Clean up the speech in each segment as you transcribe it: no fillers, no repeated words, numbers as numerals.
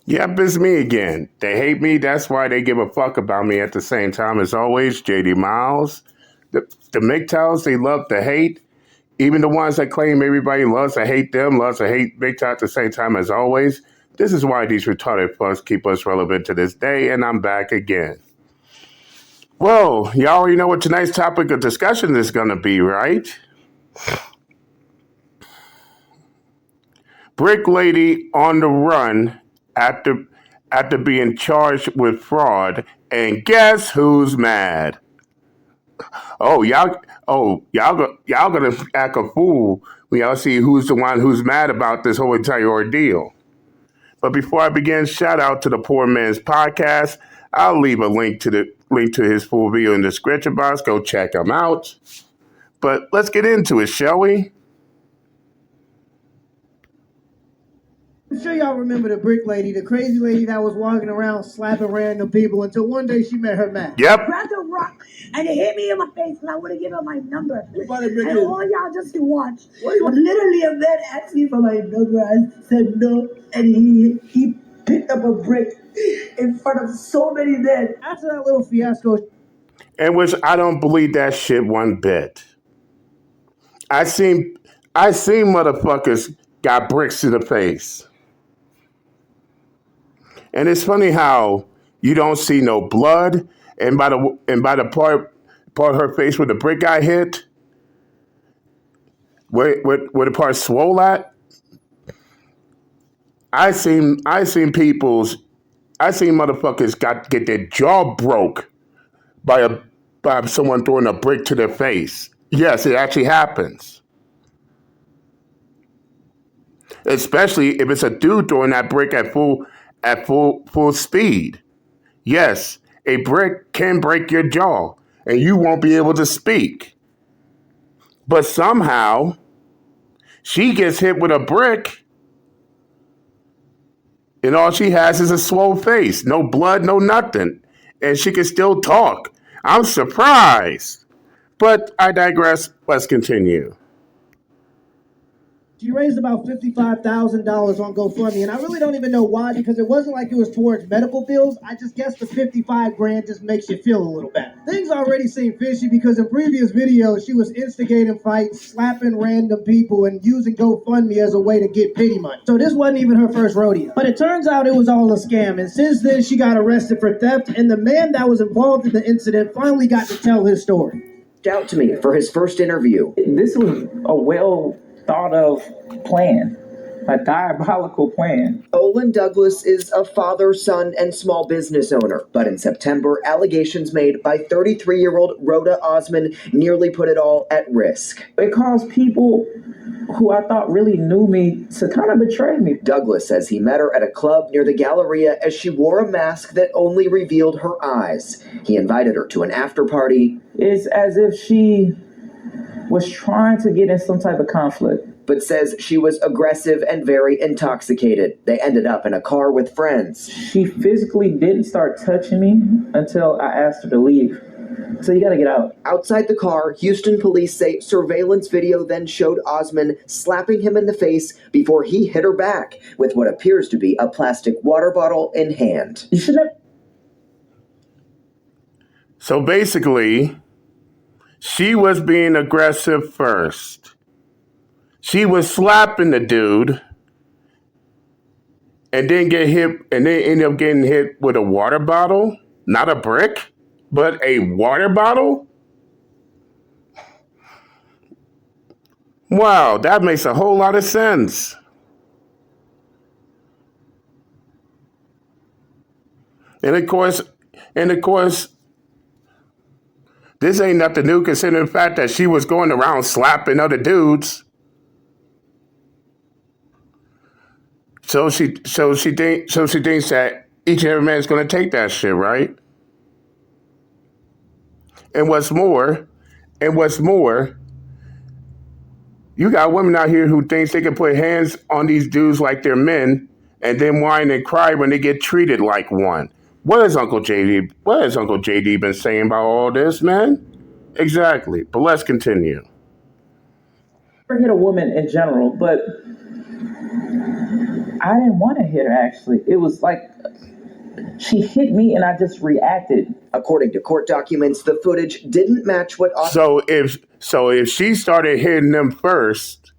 Yep, it's me again. They hate me, that's why they give a fuck about me at the same time. As always, JD Miles. The MGTOWs, they love to hate. Even the ones that claim everybody loves to hate them, loves to hate MGTOW at the same time. As always, this is why these retarded fucks keep us relevant to this day, and I'm back again. Well, y'all already know what tonight's topic of discussion is going to be, right? Brick lady on the run after being charged with fraud, and guess who's mad? Oh, y'all gonna act a fool when y'all see who's the one who's mad about this whole entire ordeal. But before I begin, shout out to the Poor Man's Podcast. I'll leave a link to his full video in the description box. Go check him out. But let's get into it, shall we? I'm sure y'all remember the brick lady, the crazy lady that was walking around slapping random people until one day she met her man. Yep. Grabbed a rock and it hit me in my face and I would have given her my number. And all y'all just to watch. Literally a man asked me for my number. I said no. And he picked up a brick in front of so many men. After that little fiasco, And which I don't believe that shit one bit. I seen motherfuckers got bricks to the face. And it's funny how you don't see no blood, and by the part of her face where the brick got hit, where the part swole at, I seen motherfuckers get their jaw broke by someone throwing a brick to their face. Yes, it actually happens. Especially if it's a dude throwing that brick at full speed. Yes, a brick can break your jaw and you won't be able to speak. But somehow she gets hit with a brick and all she has is a swole face, no blood, no nothing, and she can still talk. I'm surprised. But I digress. Let's continue. she raised about $55,000 on GoFundMe, and I really don't even know why, because it wasn't like it was towards medical bills. I just guess the 55 grand just makes you feel a little bad. Things already seem fishy because in previous videos, she was instigating fights, slapping random people, and using GoFundMe as a way to get pity money. So this wasn't even her first rodeo. But it turns out it was all a scam, and since then, she got arrested for theft, and the man that was involved in the incident finally got to tell his story. Out to me for his first interview. This was a well thought of plan, a diabolical plan. Olin Douglas is a father, son, and small business owner. But in September, allegations made by 33-year-old Rhoda Osman nearly put it all at risk. It caused people who I thought really knew me to kind of betray me. Douglas says he met her at a club near the Galleria as she wore a mask that only revealed her eyes. He invited her to an after party. It's as if she was trying to get in some type of conflict. But says she was aggressive and very intoxicated. They ended up in a car with friends. She physically didn't start touching me until I asked her to leave. So you gotta get out. Outside the car, Houston police say surveillance video then showed Osman slapping him in the face before he hit her back with what appears to be a plastic water bottle in hand. You shouldn't have. So basically, she was being aggressive first. She was slapping the dude and then ended up getting hit with a water bottle, not a brick, but a water bottle. Wow, that makes a whole lot of sense. And of course, this ain't nothing new considering the fact that she was going around slapping other dudes. So she thinks that each and every man is going to take that shit, right? And what's more, you got women out here who thinks they can put hands on these dudes like they're men and then whine and cry when they get treated like one. What has Uncle JD been saying about all this, man? Exactly. But let's continue. I never hit a woman in general, but I didn't want to hit her, actually. It was like she hit me and I just reacted. According to court documents, the footage didn't match what So if she started hitting them first,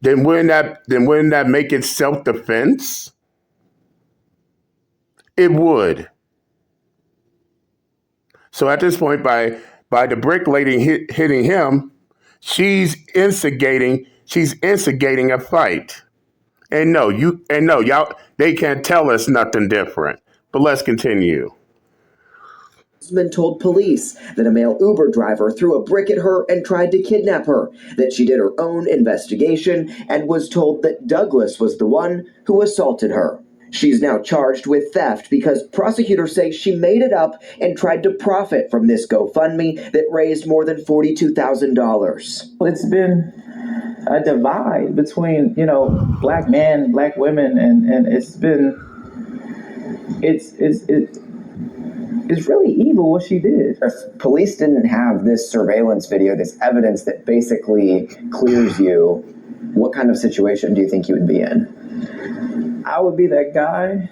then wouldn't that make it self-defense? It would. So at this point, by the brick lady hitting him, she's instigating a fight. And no, y'all, they can't tell us nothing different. But let's continue. Osman told police that a male Uber driver threw a brick at her and tried to kidnap her, that she did her own investigation, and was told that Douglas was the one who assaulted her. She's now charged with theft because prosecutors say she made it up and tried to profit from this GoFundMe that raised more than $42,000. It's been a divide between, black men, black women, and it's really evil what she did. If police didn't have this surveillance video, this evidence that basically clears you, what kind of situation do you think you would be in? I would be that guy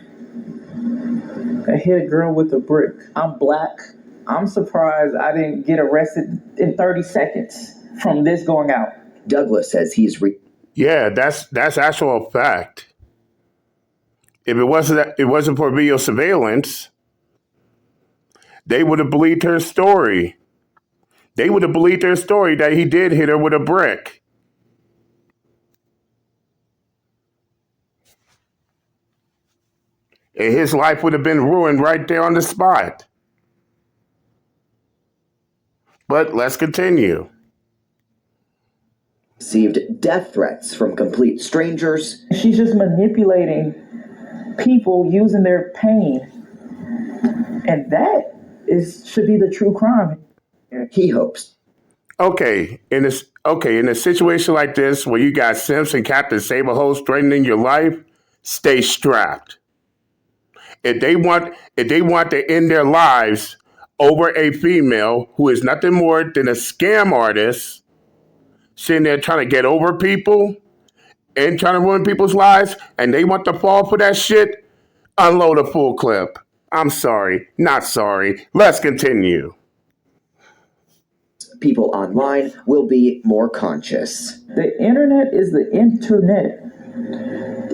that hit a girl with a brick. I'm black. I'm surprised I didn't get arrested in 30 seconds from this going out. Douglas says he's Yeah, that's actual fact. If it wasn't for video surveillance, they would have believed her story. They would have believed her story that he did hit her with a brick. And his life would have been ruined right there on the spot. But let's continue. Received death threats from complete strangers. She's just manipulating people using their pain. And that should be the true crime. He hopes. Okay, in a situation like this where you got Simps and Captain Saberhose threatening your life, stay strapped. If they want to end their lives over a female who is nothing more than a scam artist, sitting there trying to get over people and trying to ruin people's lives, and they want to fall for that shit, unload a full clip. I'm sorry, not sorry. Let's continue. People online will be more conscious. The internet is the internet.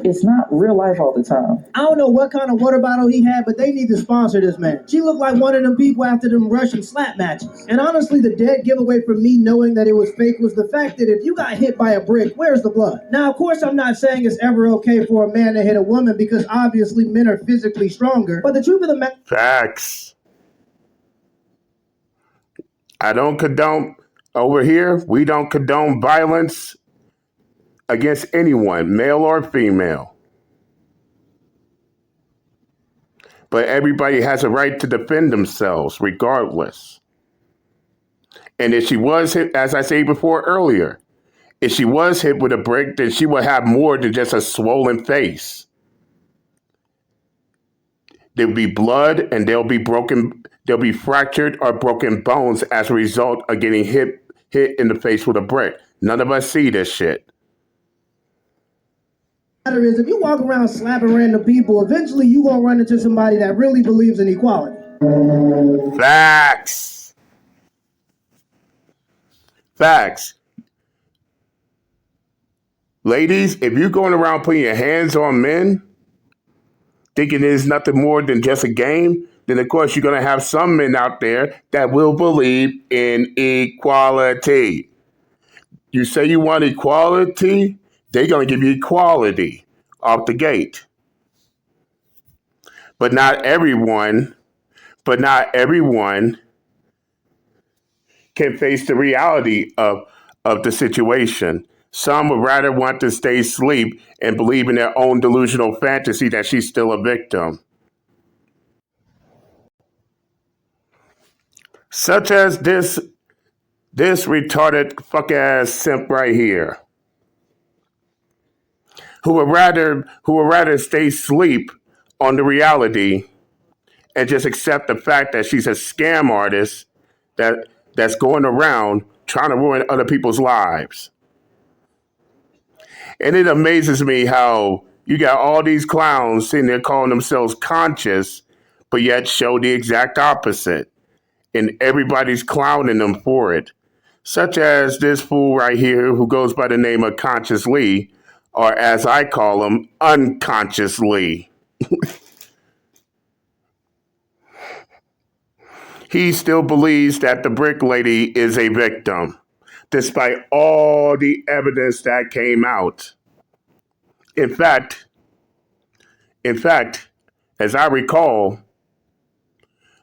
It's not real life all the time. I don't know what kind of water bottle he had, but they need to sponsor this man. She looked like one of them people after them Russian slap matches. And honestly, the dead giveaway for me knowing that it was fake was the fact that if you got hit by a brick, where's the blood? Now, of course, I'm not saying it's ever okay for a man to hit a woman because obviously men are physically stronger. But the truth of the matter... Facts. I don't condone, over here, we don't condone violence against anyone, male or female. But everybody has a right to defend themselves regardless. And if she was hit, as I said before earlier, if she was hit with a brick, then she would have more than just a swollen face. There'll be blood and there'll be fractured or broken bones as a result of getting hit in the face with a brick. None of us see this shit. Is if you walk around slapping random people, eventually you gonna run into somebody that really believes in equality. Facts. Ladies, if you're going around putting your hands on men, thinking it's nothing more than just a game, then of course you're going to have some men out there that will believe in equality. You say you want equality, they're going to give you equality off the gate. But not everyone can face the reality of the situation. Some would rather want to stay asleep and believe in their own delusional fantasy that she's still a victim. Such as this retarded fuck-ass simp right here. Who would rather stay asleep on the reality and just accept the fact that she's a scam artist that's going around trying to ruin other people's lives. And it amazes me how you got all these clowns sitting there calling themselves conscious, but yet show the exact opposite. And everybody's clowning them for it. Such as this fool right here who goes by the name of Conscious Lee, or as I call him, Unconsciously. He still believes that the brick lady is a victim, despite all the evidence that came out. In fact, in fact, as I recall,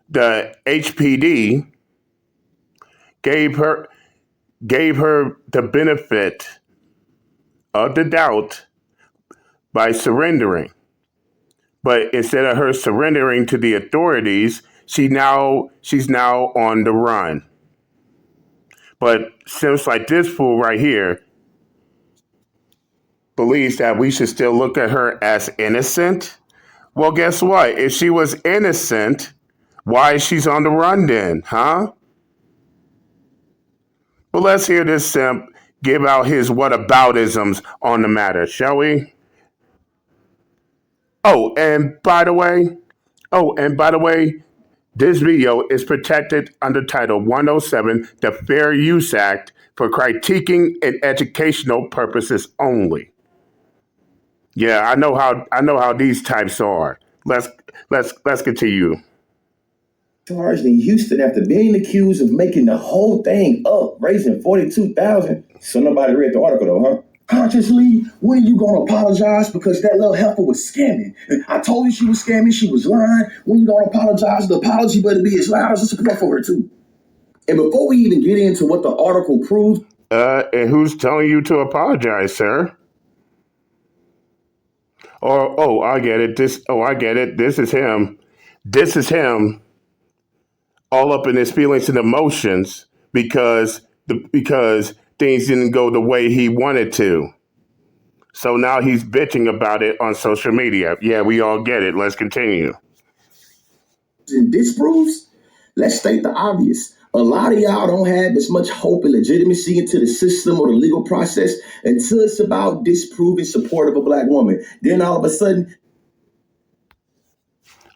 the HPD gave her gave her the benefit of the doubt by surrendering. But instead of her surrendering to the authorities, she's now on the run. But seems like this fool right here believes that we should still look at her as innocent. Well, guess what? If she was innocent, why is she's on the run then, huh? But let's hear this simp give out his whataboutisms on the matter, shall we? Oh, and by the way, this video is protected under Title 107, the Fair Use Act, for critiquing and educational purposes only. Yeah, I know how these types are. Let's continue. Charged in Houston after being accused of making the whole thing up, raising $42,000. So nobody read the article though, huh? Consciously, when are you gonna apologize because that little heifer was scamming? I told you she was scamming, she was lying. When you gonna apologize? The apology better be as loud as the support for her too. And before we even get into what the article proves, And who's telling you to apologize, sir? Or I get it. I get it. This is him. This is him all up in his feelings and emotions because things didn't go the way he wanted to. So now he's bitching about it on social media. Yeah, we all get it. Let's continue. and disproves, let's state the obvious. A lot of y'all don't have as much hope and legitimacy into the system or the legal process until it's about disproving support of a black woman. Then all of a sudden,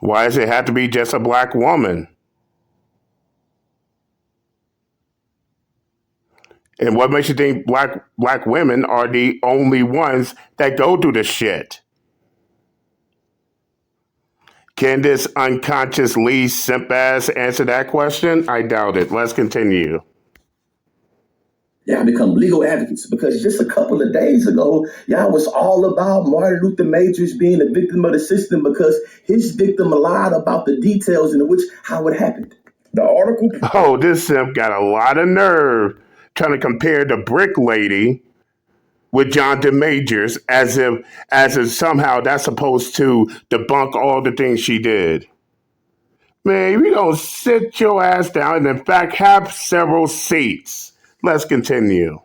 Why does it have to be just a black woman? And what makes you think black women are the only ones that go through the shit? Can this unconscious Lee simp ass answer that question? I doubt it. Let's continue. y'all become legal advocates because just a couple of days ago, y'all was all about Martin Luther Majors being a victim of the system because his victim lied about the details in which how it happened. The article. Oh, this simp got a lot of nerve trying to compare the brick lady with Jonathan Majors as if somehow that's supposed to debunk all the things she did. Man, we don't sit your ass down and in fact have several seats. Let's continue.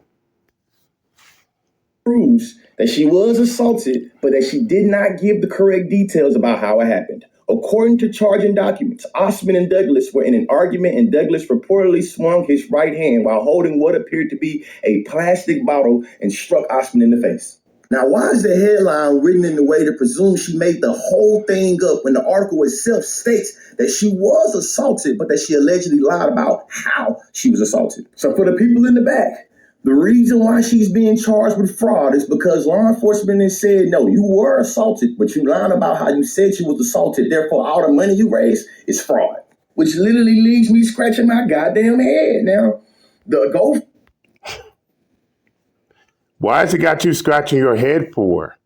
Proves that she was assaulted, but that she did not give the correct details about how it happened. According to charging documents, Osman and Douglas were in an argument and Douglas reportedly swung his right hand while holding what appeared to be a plastic bottle and struck Osman in the face. Now, why is the headline written in the way to presume she made the whole thing up when the article itself states that she was assaulted, but that she allegedly lied about how she was assaulted? So for the people in the back, the reason why she's being charged with fraud is because law enforcement has said, no, you were assaulted, but you lied about how you said she was assaulted. Therefore, all the money you raised is fraud, which literally leaves me scratching my goddamn head. Now, the go. Why has it got you scratching your head for?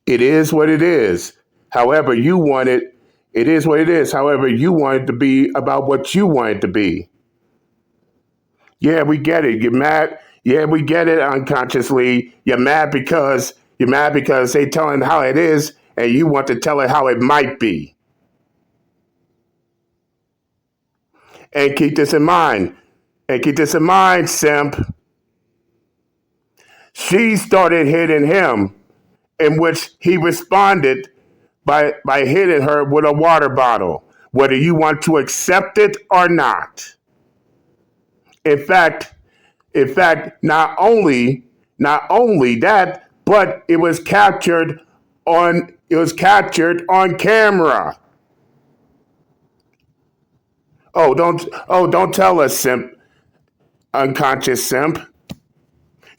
It is what it is. However, it is what it is. However, you want it to be about what you want it to be. Yeah, we get it. You're mad. Yeah, we get it unconsciously. You're mad because they telling how it is and you want to tell it how it might be. And keep this in mind. Simp. She started hitting him, in which he responded by hitting her with a water bottle, whether you want to accept it or not. In fact, not only Not only that, but it was captured on camera. Don't tell us, simp, unconscious simp.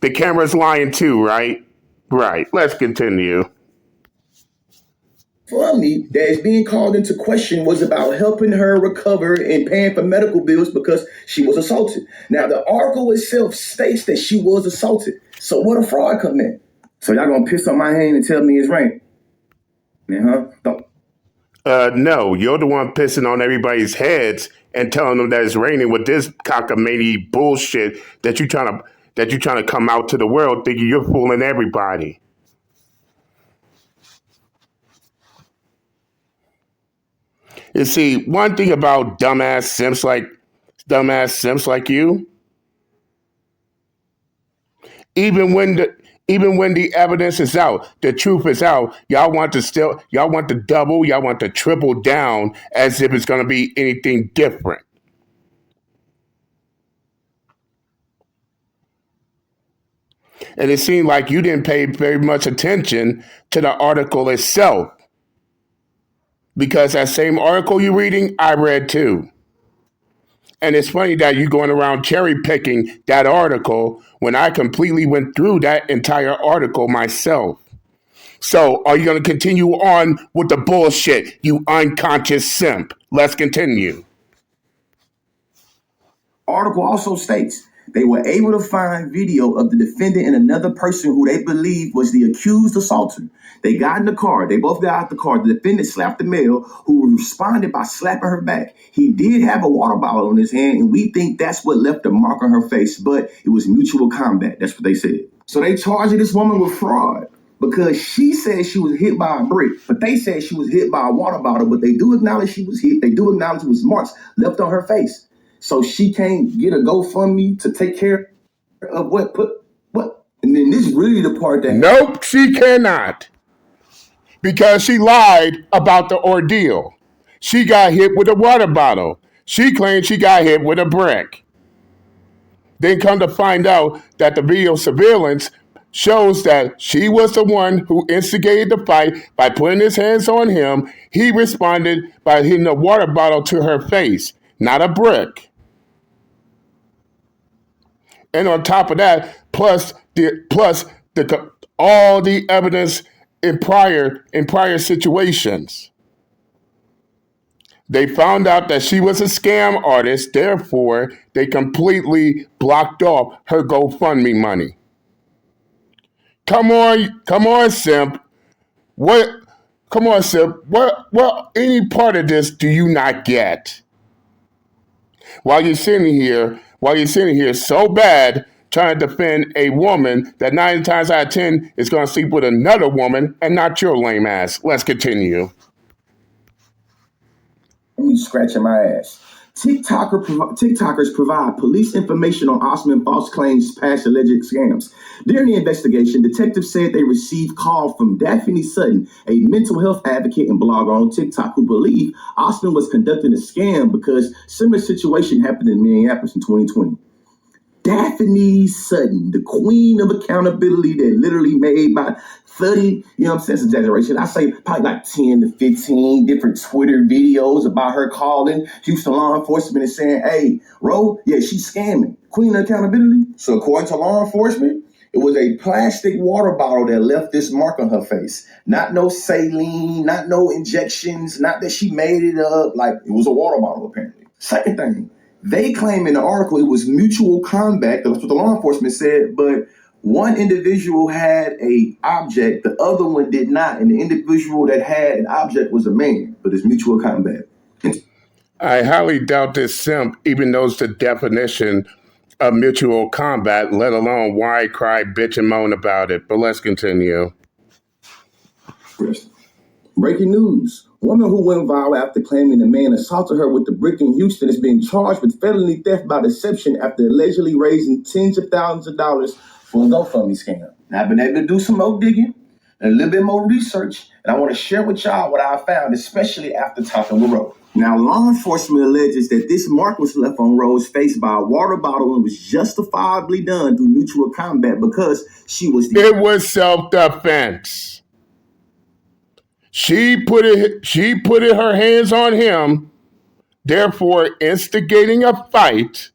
The camera's lying too, right? Right. Let's continue. Funny that is being called into question was about helping her recover and paying for medical bills because she was assaulted. Now, the article itself states that she was assaulted. So what a fraud come in? So y'all gonna piss on my hand and tell me it's right? Don't. No, you're the one pissing on everybody's heads and telling them that it's raining with this cockamamie bullshit that you trying to come out to the world thinking you're fooling everybody. You see, one thing about dumbass simps like you, even when the evidence is out, the truth is out, y'all want to double, y'all want to triple down as if it's gonna be anything different. And it seemed like you didn't pay very much attention to the article itself. Because that same article you're reading, I read too. And it's funny that you're going around cherry picking that article when I completely went through that entire article myself. So, are you going to continue on with the bullshit, you unconscious simp? Let's continue. Article also states they were able to find video of the defendant and another person who they believe was the accused assaulter. They got in the car. They both got out the car. The defendant slapped the male who responded by slapping her back. He did have a water bottle in his hand, and we think that's what left a mark on her face, but it was mutual combat. That's what they said. So they charged this woman with fraud because she said she was hit by a brick, but they said she was hit by a water bottle, but they do acknowledge she was hit. They do acknowledge it was marks left on her face. So she can't get a GoFundMe to take care of what? And then this really the part that... Nope, she cannot. Because she lied about the ordeal. She got hit with a water bottle. She claimed she got hit with a brick. Then come to find out that the video surveillance shows that she was the one who instigated the fight by putting his hands on him. He responded by hitting a water bottle to her face, not a brick. And on top of that, plus all the evidence in prior situations. They found out that she was a scam artist, therefore they completely blocked off her GoFundMe money. Come on, simp. What any part of this do you not get? While you're sitting here so bad trying to defend a woman that 9 times out of 10 is going to sleep with another woman and not your lame ass. Let's continue. Me scratching my ass. TikTokers provide police information on Osman false claims past alleged scams. During the investigation, detectives said they received call from Daphne Sutton, a mental health advocate and blogger on TikTok, who believed Osman was conducting a scam because similar situation happened in Minneapolis in 2020. Daphne Sutton, the queen of accountability that literally made about 30, it's exaggeration. I say probably like 10 to 15 different Twitter videos about her calling Houston law enforcement and saying, hey, Ro, yeah, she's scamming. Queen of accountability. So according to law enforcement, it was a plastic water bottle that left this mark on her face. Not no saline, not no injections, not that she made it up. Like, it was a water bottle, apparently. Second thing, they claim in the article it was mutual combat. That's what the law enforcement said, but one individual had a object, the other one did not, and the individual that had an object was a man, but it's mutual combat. I highly doubt this simp even knows the definition of mutual combat, let alone why cry, bitch, and moan about it. But let's continue. Breaking news. Woman who went viral after claiming a man assaulted her with the brick in Houston is being charged with felony theft by deception after allegedly raising tens of thousands of dollars for a GoFundMe scam. Now, I've been able to do some more digging. and a little bit more research, and I want to share with y'all what I found, especially after talking with Rose. Now, law enforcement alleges that this mark was left on Rose's face by a water bottle and was justifiably done through mutual combat because she was It was self-defense. She put her hands on him, therefore instigating a fight,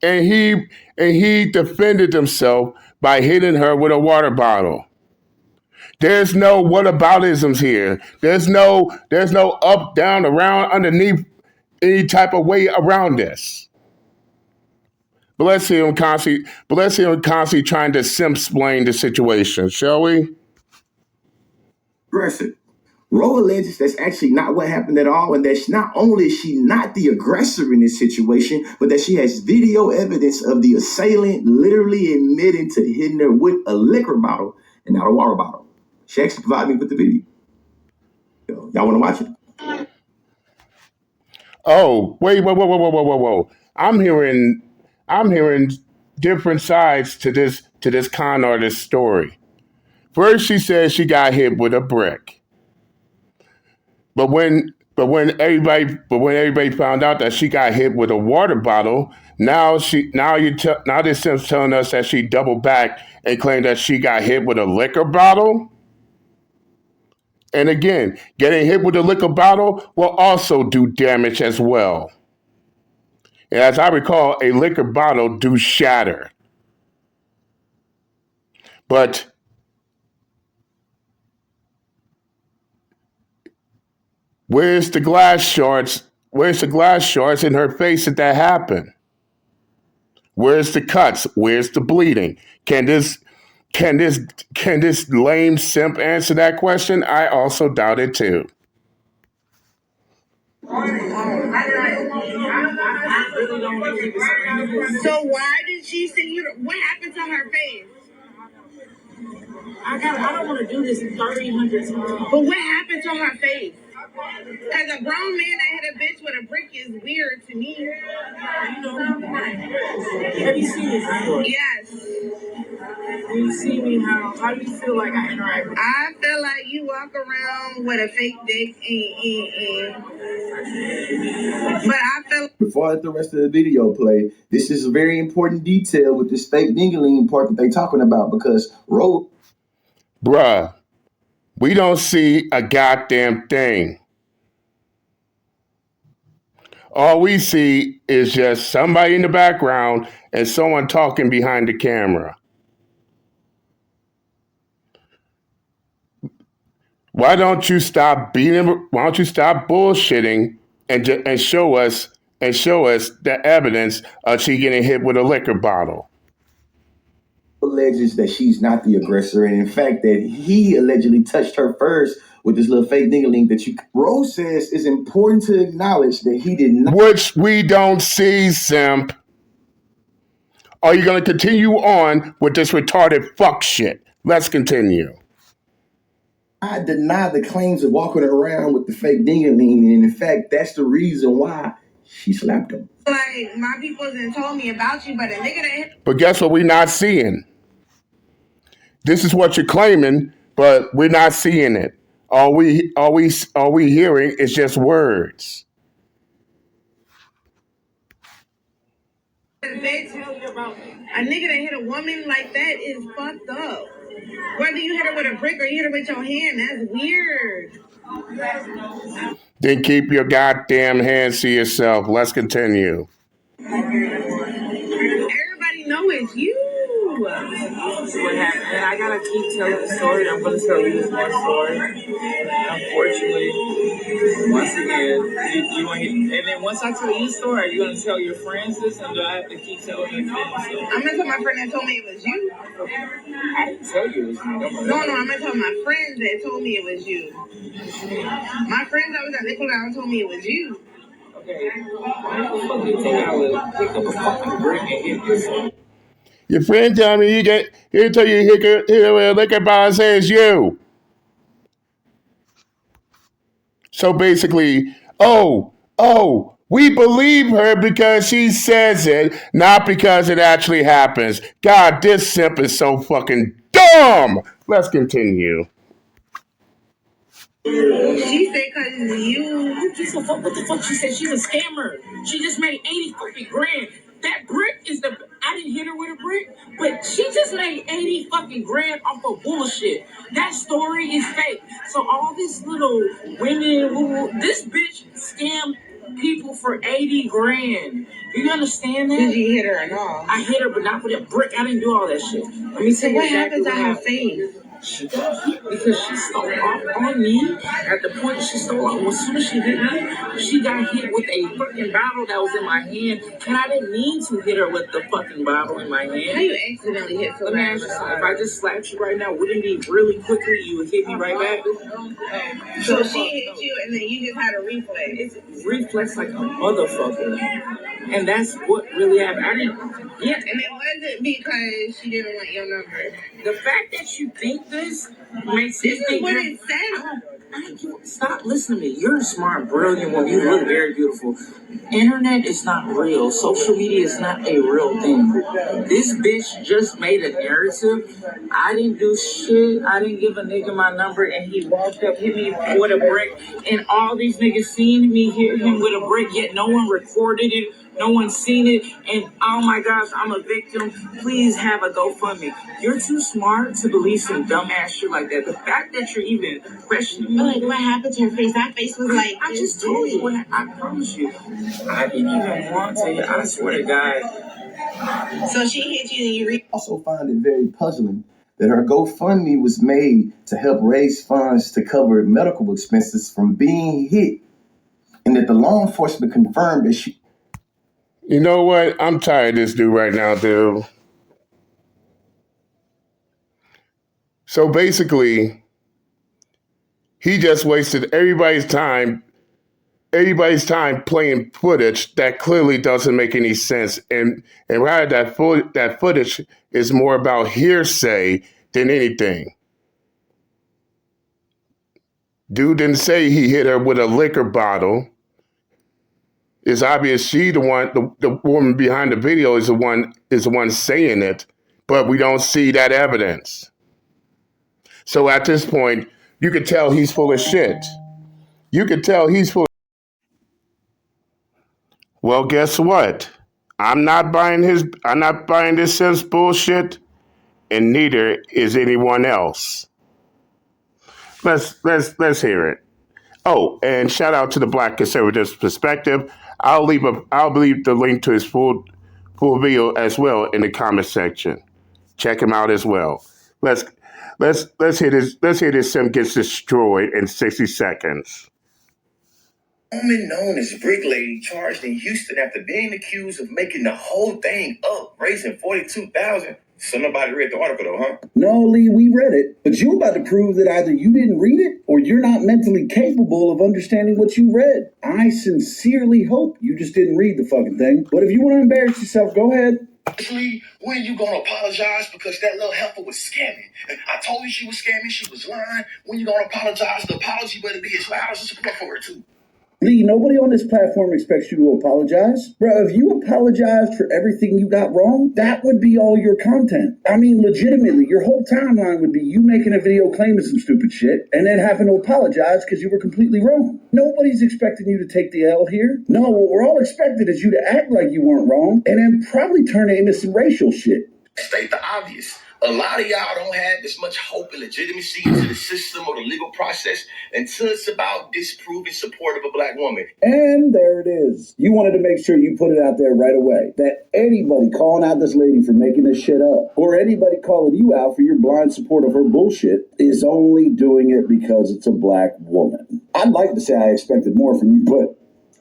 and he defended himself by hitting her with a water bottle. There's no whataboutisms here. There's no up, down, around, underneath, any type of way around this. But let's hear him constantly trying to simp-splain the situation, shall we? aggressive. Roe alleges that's actually not what happened at all, and that not only is she not the aggressor in this situation, but that she has video evidence of the assailant literally admitting to hitting her with a liquor bottle and not a water bottle. She actually provided me with the video. Y'all want to watch it? Oh, wait, whoa. I'm hearing different sides to this con artist story. First, she says she got hit with a brick. But when everybody found out that she got hit with a water bottle, now this Simp's telling us that she doubled back and claimed that she got hit with a liquor bottle. And again, getting hit with a liquor bottle will also do damage as well. And as I recall, a liquor bottle do shatter. But where's the glass shards? Where's the glass shards in her face that happened? Where's the cuts? Where's the bleeding? Can this lame simp answer that question? I also doubt it too. So why did she say you? What happened to her face? I don't want to do this 300 times. But what happened to her face? As a grown man that hit a bitch with a brick is weird to me. You know, have you seen this before? Yes. When you see me, how do you feel like I interact with you? I feel like you walk around with a fake dick but I feel. Before I let the rest of the video play, this is a very important detail with this fake dingling part that they talking about because Roe. Bruh, we don't see a goddamn thing. All we see is just somebody in the background and someone talking behind the camera. Why don't you stop bullshitting and show us the evidence of she getting hit with a liquor bottle? Alleges that she's not the aggressor, and in fact that he allegedly touched her first with this little fake dingling that Rose says is important to acknowledge that he did not. Which we don't see, simp. Are you going to continue on with this retarded fuck shit? Let's continue. I deny the claims of walking around with the fake dingling, and in fact, that's the reason why she slapped him. Like, my people done told me about you, but a nigga that. But guess what we're not seeing? This is what you're claiming, but we're not seeing it. All we hearing is just words. A nigga that hit a woman like that is fucked up. Whether you hit her with a brick or you hit her with your hand, that's weird. Then keep your goddamn hands to yourself. Let's continue. Everybody know it's you. What happened? And I gotta keep telling the story. I'm gonna tell you this one story. Unfortunately, once again, you want to. And then once I tell you the story, are you gonna tell your friends this, and do I have to keep telling your friends? I'm gonna tell my friend that told me it was you. I didn't tell you it was you. No, I'm gonna tell my friends that told me it was you. My friends that was at Liquid Island told me it was you. Okay. Why the fuck do you think I would pick up a fucking brick and hit this? Your friend tell me he'll tell you he'll look about and say it's you. So basically, we believe her because she says it, not because it actually happens. God, this simp is so fucking dumb. Let's continue. She said, cause you. Who gives a fuck what the fuck she said? She's a scammer. She just made 80 fucking grand. That brick is the. I didn't hit her with a brick, but she just made 80 fucking grand off of bullshit. That story is fake. So all these little women, this bitch scammed people for 80 grand. Do you understand that? Did you hit her or not? I hit her, but not with a brick. I didn't do all that shit. Let me tell you what happens on her face. She got hit because she stole off on me at the point that she stole off. As soon as she hit me, she got hit with a fucking bottle that was in my hand, and I didn't mean to hit her with the fucking bottle in my hand. How you accidentally hit somebody? Let me ask you something. If I just slapped you right now, wouldn't it be really quickly you would hit me right back? So she hit you, and then you just had a reflex. It's reflex like a motherfucker, and that's what really happened. I didn't. Yeah, and it wasn't because she didn't want your number. The fact that you think this makes you think what it said. Stop listening to me. You're a smart, brilliant woman. You look very beautiful. Internet is not real. Social media is not a real thing. This bitch just made a narrative. I didn't do shit. I didn't give a nigga my number, and he walked up, hit me with a brick, and all these niggas seen me hit him with a brick, yet no one recorded it. No one's seen it, and oh my gosh, I'm a victim. Please have a GoFundMe. You're too smart to believe some dumbass shit like that. The fact that you're even questioning me. Like, what happened to her face? That face was like, I just told you what I promise you. I didn't even want to. I swear to God. So she hit you and you Also find it very puzzling that her GoFundMe was made to help raise funds to cover medical expenses from being hit, and that the law enforcement confirmed that she... You know what? I'm tired of this dude right now, dude. So basically, he just wasted everybody's time playing footage that clearly doesn't make any sense. And rather that footage is more about hearsay than anything. Dude didn't say he hit her with a liquor bottle. It's obvious she the woman behind the video is the one saying it, but we don't see that evidence. So at this point, you could tell he's full of shit. You could tell he's full. Well, guess what? I'm not buying this Simp's bullshit, and neither is anyone else. Let's hear it. Oh, and shout out to the Black Conservative Perspective. I'll leave the link to his full video as well in the comment section. Check him out as well. Let's hear this Simp gets destroyed in 60 seconds. Woman known as Brick Lady charged in Houston after being accused of making the whole thing up, raising $42,000. So nobody read the article though, huh? No, Lee, we read it. But you're about to prove that either you didn't read it or you're not mentally capable of understanding what you read. I sincerely hope you just didn't read the fucking thing. But if you want to embarrass yourself, go ahead. Lee, when you gonna apologize because that little heifer was scamming? I told you she was scamming, she was lying. When you gonna apologize? The apology better be as loud as the support for her too. Lee, nobody on this platform expects you to apologize. Bro, if you apologized for everything you got wrong, that would be all your content. I mean, legitimately, your whole timeline would be you making a video claiming some stupid shit and then having to apologize because you were completely wrong. Nobody's expecting you to take the L here. No, what we're all expecting is you to act like you weren't wrong and then probably turn it into some racial shit. State the obvious. A lot of y'all don't have as much hope and legitimacy into the system or the legal process until it's about disproving support of a black woman. And there it is. You wanted to make sure you put it out there right away. That anybody calling out this lady for making this shit up, or anybody calling you out for your blind support of her bullshit, is only doing it because it's a black woman. I'd like to say I expected more from you, but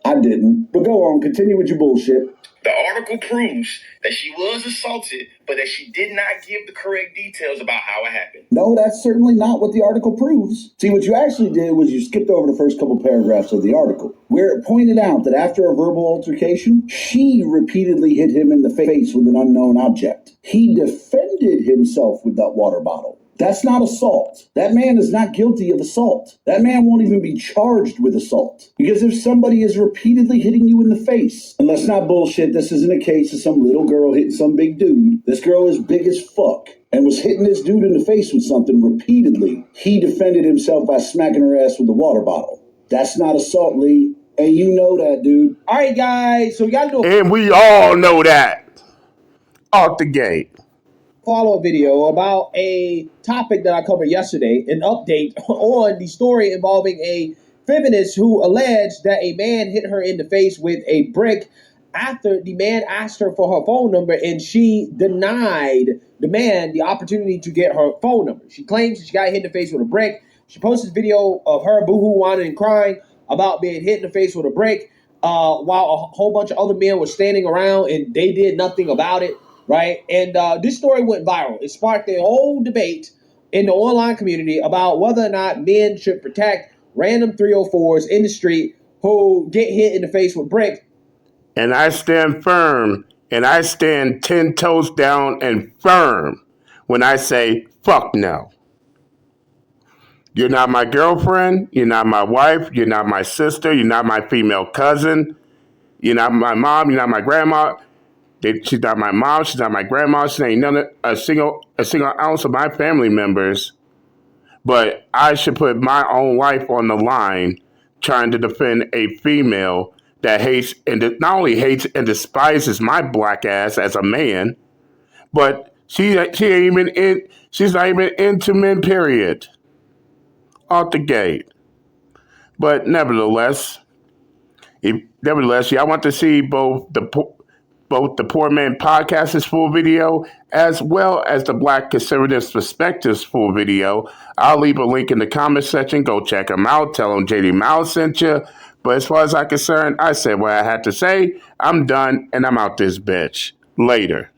I didn't. But go on, continue with your bullshit. The article proves that she was assaulted, but that she did not give the correct details about how it happened. No, that's certainly not what the article proves. See, what you actually did was you skipped over the first couple paragraphs of the article, where it pointed out that after a verbal altercation, she repeatedly hit him in the face with an unknown object. He defended himself with that water bottle. That's not assault. That man is not guilty of assault. That man won't even be charged with assault. Because if somebody is repeatedly hitting you in the face, and let's not bullshit, this isn't a case of some little girl hitting some big dude. This girl is big as fuck. and was hitting this dude in the face with something repeatedly. He defended himself by smacking her ass with a water bottle. That's not assault, Lee. And you know that, dude. All right, guys. So we got to do a And we all know that. Out the gate. follow-up video about a topic that I covered yesterday, an update on the story involving a feminist who alleged that a man hit her in the face with a brick after the man asked her for her phone number, and she denied the man the opportunity to get her phone number. She claims she got hit in the face with a brick. She posted a video of her boohoo whining and crying about being hit in the face with a brick, while a whole bunch of other men were standing around and they did nothing about it. Right, and this story went viral. It sparked a whole debate in the online community about whether or not men should protect random 304s in the street who get hit in the face with bricks. And I stand firm, and I stand 10 toes down and firm when I say, fuck no. You're not my girlfriend, you're not my wife, you're not my sister, you're not my female cousin, you're not my mom, you're not my grandma. She's not my mom, she's not my grandma, she ain't a single ounce of my family members. But I should put my own life on the line trying to defend a female that hates and not only hates and despises my black ass as a man, but she's not even into men, period. Out the gate. But nevertheless, I want to see both the Poor Man Podcast's full video as well as the Black Conservatives Perspectives full video. I'll leave a link in the comment section. Go check them out. Tell them JD Mouse sent you. But as far as I'm concerned, I said what I had to say. I'm done and I'm out this bitch. Later.